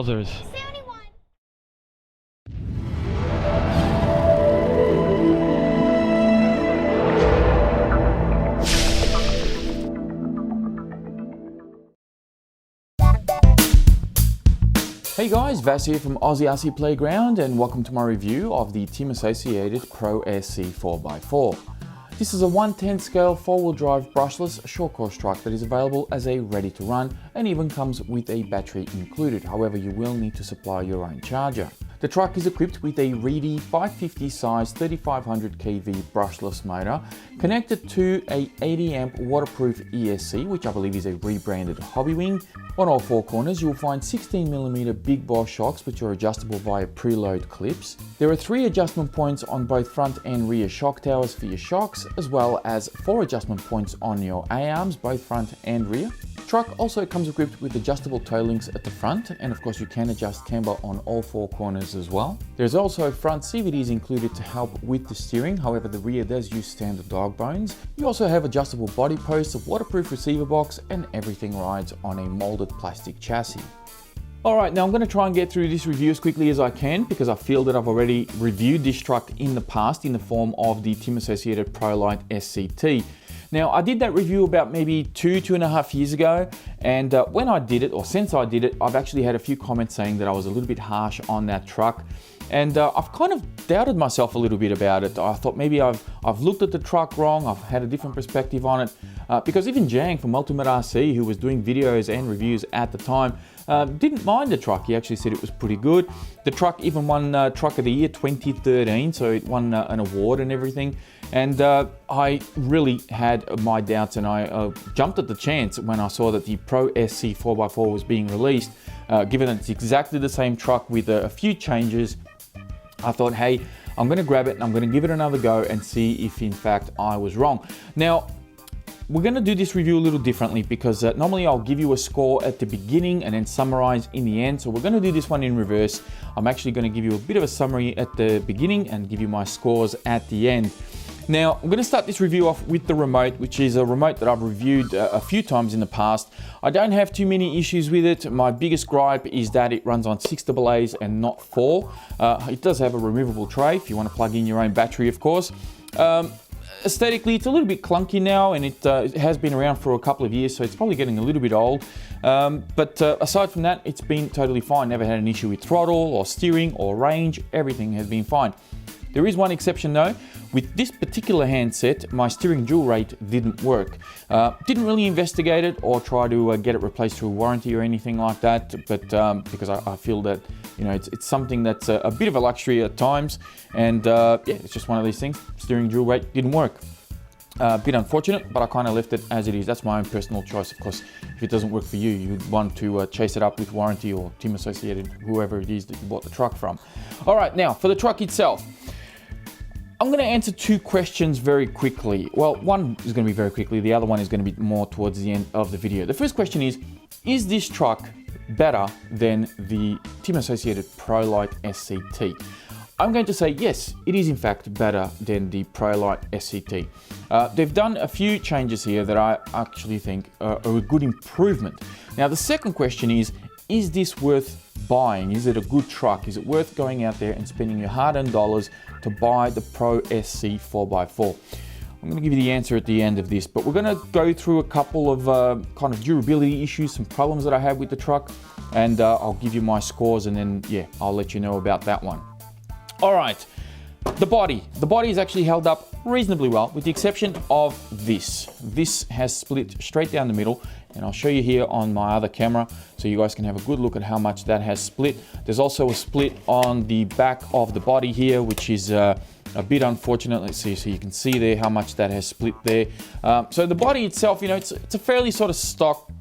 Wowzers. 71. Hey guys, Vas here from Aussie Playground and welcome to my review of the Team Associated ProSC 4x4. This is a 1/10 scale 4-wheel drive brushless short course truck that is available as a ready to run and even comes with a battery included. However, you will need to supply your own charger. The truck is equipped with a Reedy 550 size 3500 kV brushless motor connected to a 80 amp waterproof ESC, which I believe is a rebranded Hobby Wing. On all four corners, you'll find 16mm Big Boss shocks, which are adjustable via preload clips. There are 3 adjustment points on both front and rear shock towers for your shocks, as well as 4 adjustment points on your A-arms, both front and rear. The truck also comes equipped with adjustable toe links at the front, and of course you can adjust camber on all 4 corners as well. There's also front CVTs included to help with the steering, however the rear does use standard dog bones. You also have adjustable body posts, a waterproof receiver box, and everything rides on a molded plastic chassis. Alright, now I'm going to try and get through this review as quickly as I can because I feel that I've already reviewed this truck in the past in the form of the Team Associated Prolite SCT. Now, I did that review about maybe 2.5 years ago, and when I did it, or since I did it, I've actually had a few comments saying that I was a little bit harsh on that truck, and I've kind of doubted myself a little bit about it. I thought maybe I've looked at the truck wrong, I've had a different perspective on it, because even Jang from Ultimate RC, who was doing videos and reviews at the time, didn't mind the truck. He actually said it was pretty good. The truck even won Truck of the Year 2013, so it won an award and everything. And I really had my doubts, and I jumped at the chance when I saw that the ProSC 4x4 was being released. Given that it's exactly the same truck with a few changes, I thought, hey, I'm going to grab it and I'm going to give it another go and see if in fact I was wrong. Now, we're going to do this review a little differently because normally I'll give you a score at the beginning and then summarize in the end. So we're going to do this one in reverse. I'm actually going to give you a bit of a summary at the beginning and give you my scores at the end. Now, I'm going to start this review off with the remote, which is a remote that I've reviewed a few times in the past. I don't have too many issues with it. My biggest gripe is that it runs on 6 AA's and not 4. It does have a removable tray if you want to plug in your own battery, of course. Aesthetically, it's a little bit clunky now, and it has been around for a couple of years, so it's probably getting a little bit old. But aside from that, it's been totally fine. Never had an issue with throttle or steering or range. Everything has been fine. There is one exception though. With this particular handset, my steering dual rate didn't work. Didn't really investigate it or try to get it replaced through warranty or anything like that, but because I feel that, you know, it's something that's a bit of a luxury at times, and yeah, it's just one of these things. Steering dual rate didn't work. Bit unfortunate, but I kind of left it as it is. That's my own personal choice. Of course, if it doesn't work for you, you'd want to chase it up with warranty or Team Associated, whoever it is that you bought the truck from. All right, now for the truck itself. I'm going to answer 2 questions very quickly. Well, one is going to be very quickly, the other one is going to be more towards the end of the video. The first question is this truck better than the Team Associated Prolite SCT? I'm going to say yes, it is in fact better than the Prolite SCT. They've done a few changes here that I actually think are a good improvement. Now, the second question is this worth buying? Is it a good truck? Is it worth going out there and spending your hard-earned dollars to buy the ProSC 4x4? I'm going to give you the answer at the end of this, but we're going to go through a couple of kind of durability issues, some problems that I have with the truck, and I'll give you my scores, and then yeah, I'll let you know about that one. All right, the body is actually held up reasonably well, with the exception of this. This has split straight down the middle, and I'll show you here on my other camera so you guys can have a good look at how much that has split. There's also a split on the back of the body here, which is a bit unfortunate. Let's see, so you can see there how much that has split there. So the body itself, you know, it's a fairly sort of stock,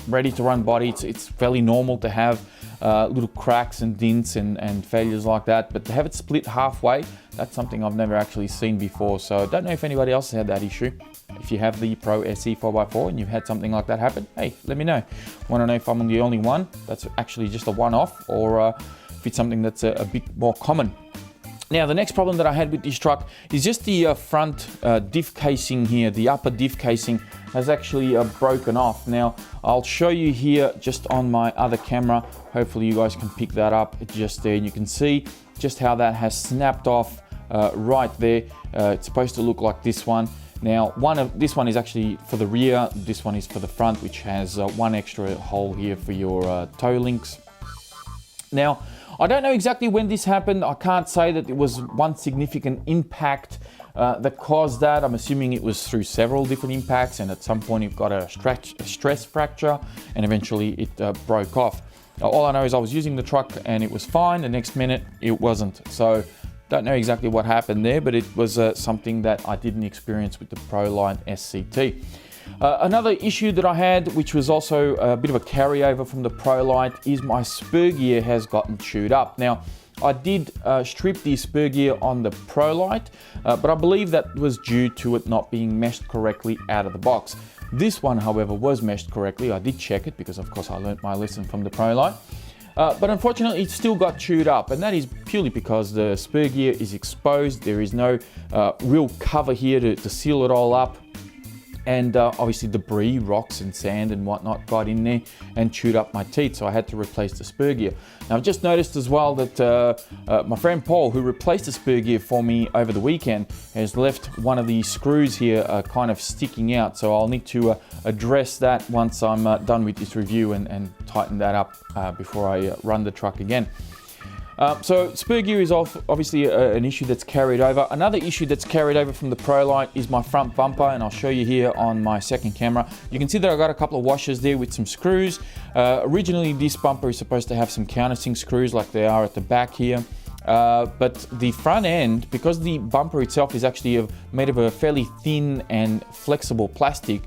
ready to run body. It's fairly normal to have little cracks and dints and failures like that, but to have it split halfway, that's something I've never actually seen before. So I don't know if anybody else has had that issue. If you have the ProSC 4x4 and you've had something like that happen, hey, let me know. Want to know if I'm the only one that's actually just a one-off, or if it's something that's a bit more common. Now, the next problem that I had with this truck is just the front diff casing here. The upper diff casing has actually broken off. Now, I'll show you here just on my other camera. Hopefully you guys can pick that up just there, and you can see just how that has snapped off right there. It's supposed to look like this one. Now, this one is actually for the rear, this one is for the front, which has one extra hole here for your toe links. Now, I don't know exactly when this happened. I can't say that it was one significant impact that caused that. I'm assuming it was through several different impacts, and at some point you've got a stress fracture, and eventually it broke off. All I know is I was using the truck and it was fine. The next minute it wasn't. So don't know exactly what happened there, but it was something that I didn't experience with the Prolite SCT. Another issue that I had, which was also a bit of a carryover from the Prolite, is my spur gear has gotten chewed up. Now, I did strip the spur gear on the Prolite, but I believe that was due to it not being meshed correctly out of the box. This one, however, was meshed correctly. I did check it because, of course, I learnt my lesson from the Prolite. But unfortunately, it still got chewed up, and that is purely because the spur gear is exposed. There is no real cover here to seal it all up. And obviously debris, rocks and sand and whatnot got in there and chewed up my teeth, so I had to replace the spur gear. Now, I've just noticed as well that my friend Paul, who replaced the spur gear for me over the weekend, has left one of the screws here kind of sticking out, so I'll need to address that once I'm done with this review and tighten that up before I run the truck again. So spur gear is obviously an issue that's carried over. Another issue that's carried over from the Prolite is my front bumper, and I'll show you here on my second camera. You can see that I got a couple of washers there with some screws. Originally, this bumper is supposed to have some countersink screws like they are at the back here. But the front end, because the bumper itself is actually made of a fairly thin and flexible plastic,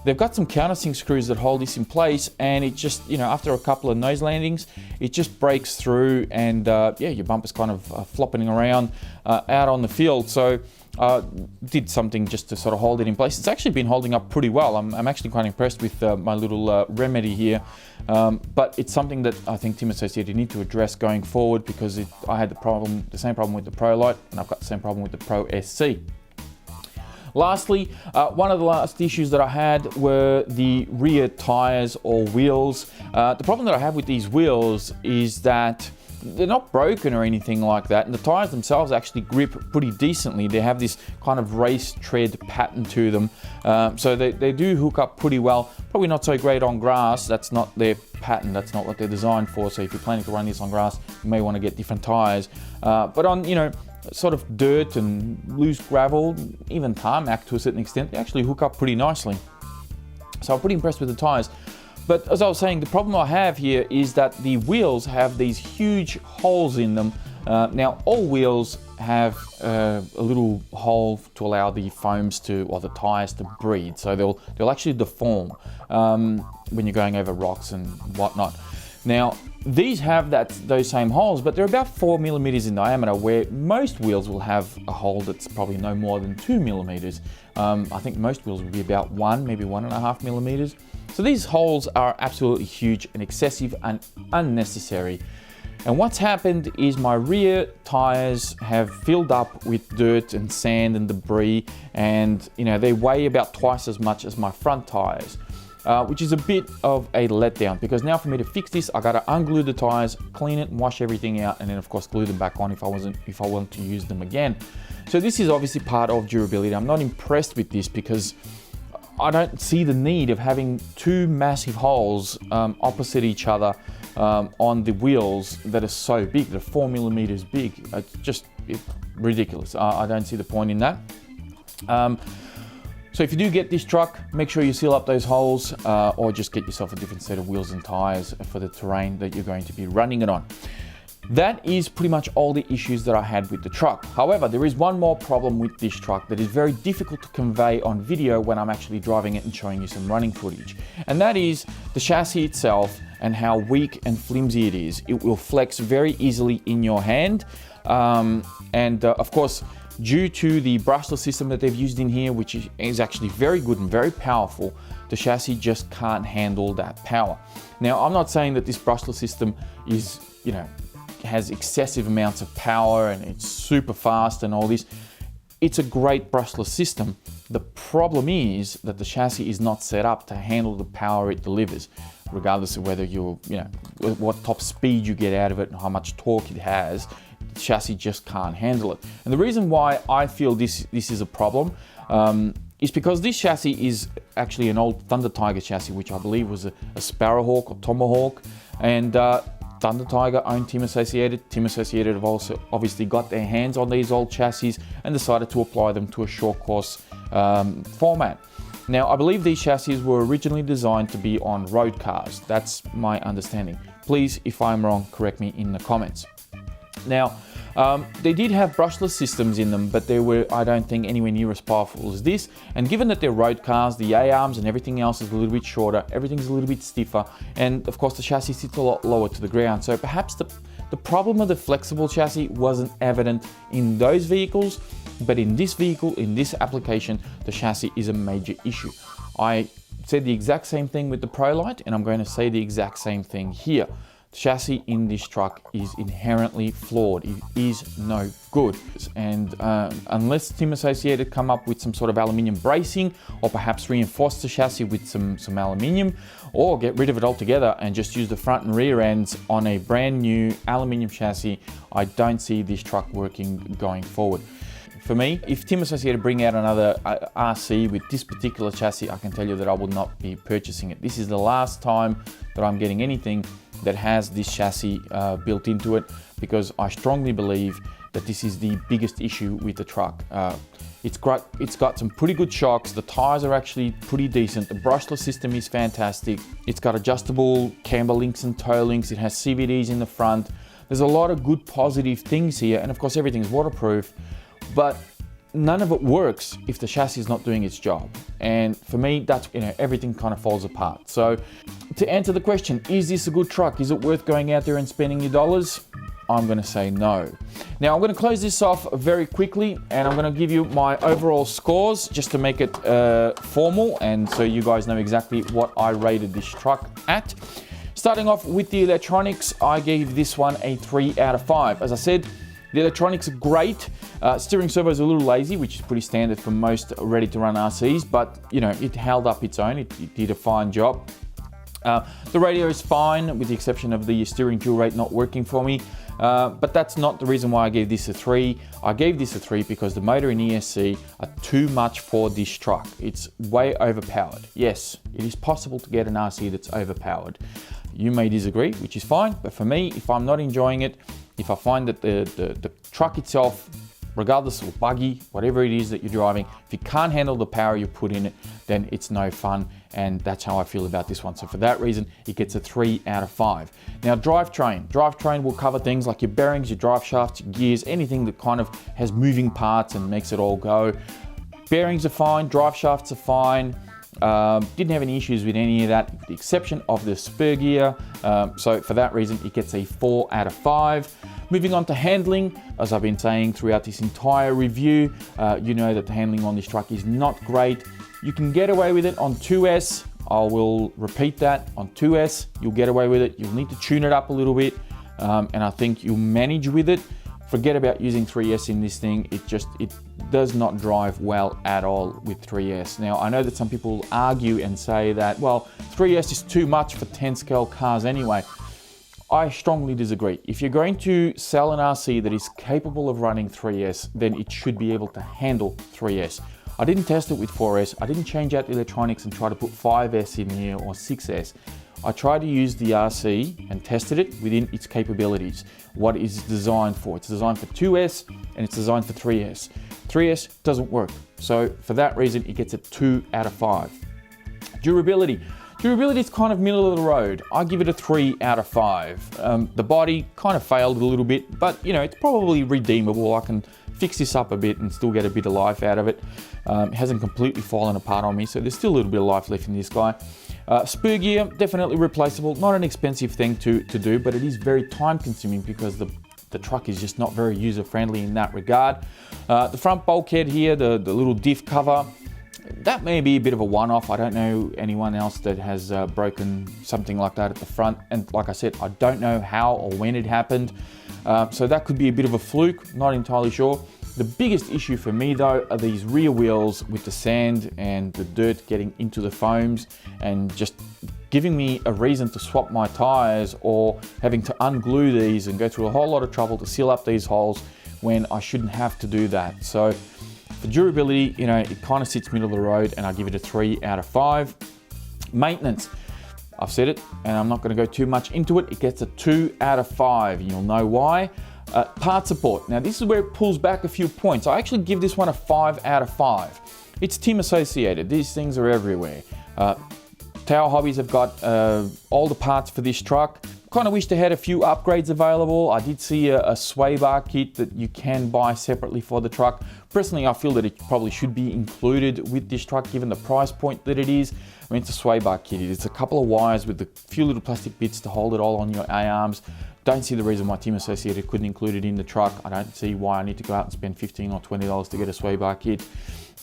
they've got some countersink screws that hold this in place, and it just, you know, after a couple of nose landings, it just breaks through, and yeah, your bumper's kind of flopping around out on the field. So did something just to sort of hold it in place. It's actually been holding up pretty well. I'm actually quite impressed with my little remedy here, but it's something that I think Team Associated need to address going forward, because I had the same problem with the Prolite, and I've got the same problem with the ProSC. Lastly, one of the last issues that I had were the rear tires or wheels. The problem that I have with these wheels is that they're not broken or anything like that, and the tires themselves actually grip pretty decently. They have this kind of race tread pattern to them, so they do hook up pretty well. Probably not so great on grass. That's not their pattern, that's not what they're designed for. So if you're planning to run this on grass, you may want to get different tires. But on, you know, sort of dirt and loose gravel, even tarmac to a certain extent, they actually hook up pretty nicely. So I'm pretty impressed with the tires. But as I was saying, the problem I have here is that the wheels have these huge holes in them. Now, all wheels have a little hole to allow the foams or the tires to breathe. So they'll actually deform when you're going over rocks and whatnot. Now, these have those same holes, but they're about 4 millimeters in diameter, where most wheels will have a hole that's probably no more than 2 millimeters. I think most wheels will be about 1, maybe 1.5 millimeters. So these holes are absolutely huge and excessive and unnecessary. And what's happened is my rear tires have filled up with dirt and sand and debris, and you know, they weigh about twice as much as my front tires. Which is a bit of a letdown, because now for me to fix this, I gotta unglue the tires, clean it, and wash everything out, and then of course glue them back on if I want to use them again. So this is obviously part of durability. I'm not impressed with this because I don't see the need of having two massive holes opposite each other on the wheels that are so big, that are 4 millimeters big. It's ridiculous. I don't see the point in that. So if you do get this truck, make sure you seal up those holes, or just get yourself a different set of wheels and tires for the terrain that you're going to be running it on. That is pretty much all the issues that I had with the truck. However, there is one more problem with this truck that is very difficult to convey on video when I'm actually driving it and showing you some running footage. And that is the chassis itself and how weak and flimsy it is. It will flex very easily in your hand. Of course, due to the brushless system that they've used in here, which is actually very good and very powerful, the chassis just can't handle that power. Now, I'm not saying that this brushless system is, has excessive amounts of power and it's super fast and all this. It's a great brushless system. The problem is that the chassis is not set up to handle the power it delivers, regardless of whether what top speed you get out of it and how much torque it has. The chassis just can't handle it. And the reason why I feel this is a problem is because this chassis is actually an old Thunder Tiger chassis, which I believe was a Sparrowhawk or Tomahawk, and Thunder Tiger owned Team Associated. Team Associated have also obviously got their hands on these old chassis and decided to apply them to a short course format. Now, I believe these chassis were originally designed to be on road cars. That's my understanding. Please, if I'm wrong, correct me in the comments. Now, they did have brushless systems in them, but they were, I don't think, anywhere near as powerful as this. And given that they're road cars, the A-arms and everything else is a little bit shorter, everything's a little bit stiffer, and of course the chassis sits a lot lower to the ground. So perhaps the problem of the flexible chassis wasn't evident in those vehicles, but in this vehicle, in this application, the chassis is a major issue. I said the exact same thing with the Prolite, and I'm going to say the exact same thing here. Chassis in this truck is inherently flawed. It is no good. And unless Team Associated come up with some sort of aluminium bracing, or perhaps reinforce the chassis with some aluminium, or get rid of it altogether and just use the front and rear ends on a brand new aluminium chassis, I don't see this truck working going forward. For me, if Team Associated bring out another RC with this particular chassis, I can tell you that I will not be purchasing it. This is the last time that I'm getting anything that has this chassis built into it, because I strongly believe that this is the biggest issue with the truck. It's got some pretty good shocks. The tires are actually pretty decent. The brushless system is fantastic. It's got adjustable camber links and toe links. It has CVDs in the front. There's a lot of good positive things here, and of course everything's waterproof, but none of it works if the chassis is not doing its job. And for me, that's, everything kind of falls apart. So to answer the question, is this a good truck? Is it worth going out there and spending your dollars? I'm going to say no. Now I'm going to close this off very quickly, and I'm going to give you my overall scores just to make it formal, and so you guys know exactly what I rated this truck at. Starting off with the electronics, I gave this one a 3 out of 5. As I said, the electronics are great. Steering servo is a little lazy, which is pretty standard for most ready-to-run RCs, but it held up its own. It did a fine job. The radio is fine, with the exception of the steering dual rate not working for me. But that's not the reason why I gave this a 3. I gave this a 3 because the motor and ESC are too much for this truck. It's way overpowered. Yes, it is possible to get an RC that's overpowered. You may disagree, which is fine, but for me, if I'm not enjoying it, if I find that the truck itself, regardless of buggy, whatever it is that you're driving, if you can't handle the power you put in it, then it's no fun, and that's how I feel about this one. So for that reason, it gets a 3 out of 5. Now, drivetrain will cover things like your bearings, your drive shafts, your gears, anything that kind of has moving parts and makes it all go. Bearings are fine, drive shafts are fine. Didn't have any issues with any of that, with the exception of the spur gear. So for that reason, it gets a 4 out of 5. Moving on to handling, as I've been saying throughout this entire review, you know that the handling on this truck is not great. You can get away with it on 2S. I will repeat that, on 2S, you'll get away with it. You'll need to tune it up a little bit, and I think you'll manage with it. Forget about using 3S in this thing. It does not drive well at all with 3S. Now, I know that some people argue and say that, well, 3S is too much for 10 scale cars anyway. I strongly disagree. If you're going to sell an RC that is capable of running 3S, then it should be able to handle 3S. I didn't test it with 4S. I didn't change out the electronics and try to put 5S in here or 6S. I tried to use the RC and tested it within its capabilities, what it's designed for. It's designed for 2S and it's designed for 3S. 3S doesn't work. So for that reason, it gets a 2 out of 5. Durability. Durability is kind of middle of the road. I give it a 3 out of 5. The body kind of failed a little bit, but it's probably redeemable. I can fix this up a bit and still get a bit of life out of it. It hasn't completely fallen apart on me, so there's still a little bit of life left in this guy. Spur gear, definitely replaceable. Not an expensive thing to do, but it is very time consuming because the truck is just not very user friendly in that regard. The front bulkhead here, the little diff cover, that may be a bit of a one-off. I don't know anyone else that has broken something like that at the front. And like I said, I don't know how or when it happened. So that could be a bit of a fluke, not entirely sure. The biggest issue for me though are these rear wheels with the sand and the dirt getting into the foams and just giving me a reason to swap my tires or having to unglue these and go through a whole lot of trouble to seal up these holes when I shouldn't have to do that. So for durability, you know, it kind of sits middle of the road and I give it a 3 out of 5. Maintenance, I've said it and I'm not going to go too much into it. It gets a 2 out of 5 and you'll know why. Part support. Now this is where it pulls back a few points. I actually give this one a 5 out of 5. It's Team Associated. These things are everywhere. Tower Hobbies have got all the parts for this truck. Kind of wish they had a few upgrades available. I did see a sway bar kit that you can buy separately for the truck. Personally, I feel that it probably should be included with this truck given the price point that it is. I mean, it's a sway bar kit. It's a couple of wires with a few little plastic bits to hold it all on your A-arms. Don't see the reason why Team Associated couldn't include it in the truck. I don't see why I need to go out and spend $15 or $20 to get a sway bar kit,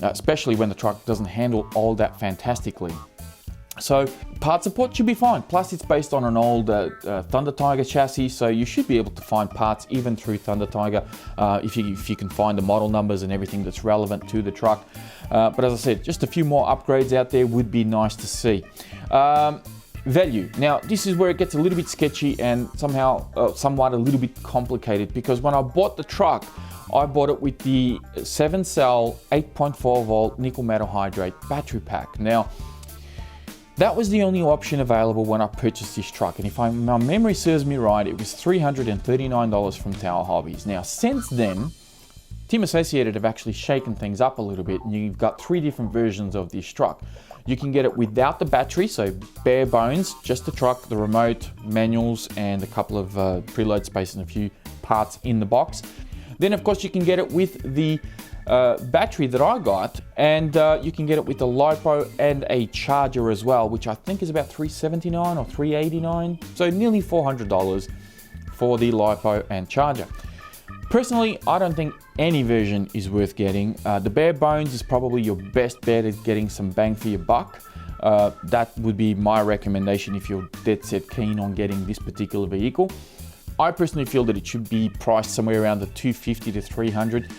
especially when the truck doesn't handle all that fantastically. So part support should be fine. Plus it's based on an old Thunder Tiger chassis, so you should be able to find parts even through Thunder Tiger if you can find the model numbers and everything that's relevant to the truck. But as I said, just a few more upgrades out there would be nice to see. Value. Now this is where it gets a little bit sketchy and somewhat a little bit complicated, because when I bought the truck, I bought it with the 7-cell 8.4 volt nickel metal hydrate battery pack. Now that was the only option available when I purchased this truck, and if my memory serves me right, it was $339 from Tower Hobbies. Now since then, Team Associated have actually shaken things up a little bit, and you've got 3 different versions of this truck. You can get it without the battery, so bare bones, just the truck, the remote, manuals, and a couple of preload space and a few parts in the box. Then of course you can get it with the battery that I got, and you can get it with the LiPo and a charger as well, which I think is about $379 or $389, so nearly $400 for the LiPo and charger. Personally, I don't think any version is worth getting. The bare bones is probably your best bet at getting some bang for your buck. That would be my recommendation if you're dead set keen on getting this particular vehicle. I personally feel that it should be priced somewhere around the $250 to $300.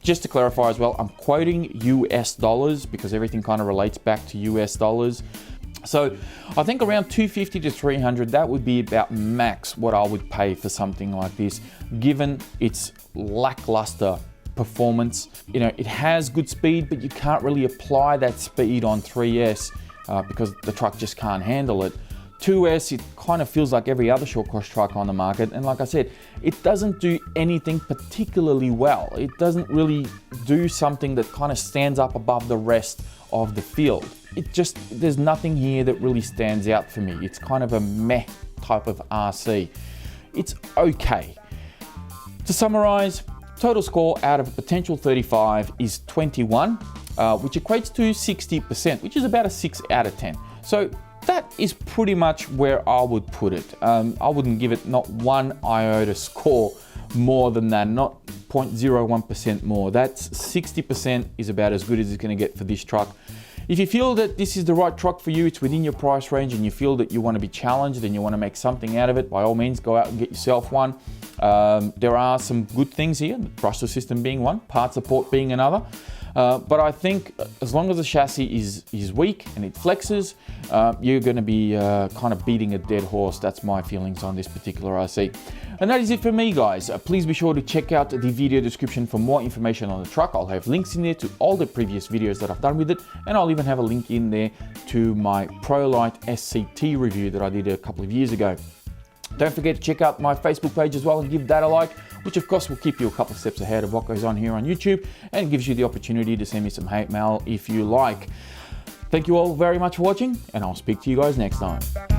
Just to clarify as well, I'm quoting US dollars because everything kind of relates back to US dollars. So I think around $250 to $300, that would be about max what I would pay for something like this, given its lackluster performance. You know, it has good speed, but you can't really apply that speed on 3S because the truck just can't handle it. 2S, it kind of feels like every other short course truck on the market, and like I said, it doesn't do anything particularly well. It doesn't really do something that kind of stands up above the rest of the field. There's nothing here that really stands out for me. It's kind of a meh type of RC. It's okay. To summarize, total score out of a potential 35 is 21, which equates to 60%, which is about a 6 out of 10. So that is pretty much where I would put it. I wouldn't give it not 1 iota score more than that, not 0.01% more. That's 60% is about as good as it's going to get for this truck. If you feel that this is the right truck for you, it's within your price range, and you feel that you want to be challenged and you want to make something out of it, by all means go out and get yourself one. There are some good things here, the brushless system being one, part support being another. But I think as long as the chassis is weak and it flexes, you're going to be kind of beating a dead horse. That's my feelings on this particular RC. And that is it for me, guys. Please be sure to check out the video description for more information on the truck. I'll have links in there to all the previous videos that I've done with it, and I'll even have a link in there to my Prolite SCT review that I did a couple of years ago. Don't forget to check out my Facebook page as well and give that a like, which of course will keep you a couple of steps ahead of what goes on here on YouTube and gives you the opportunity to send me some hate mail if you like. Thank you all very much for watching, and I'll speak to you guys next time.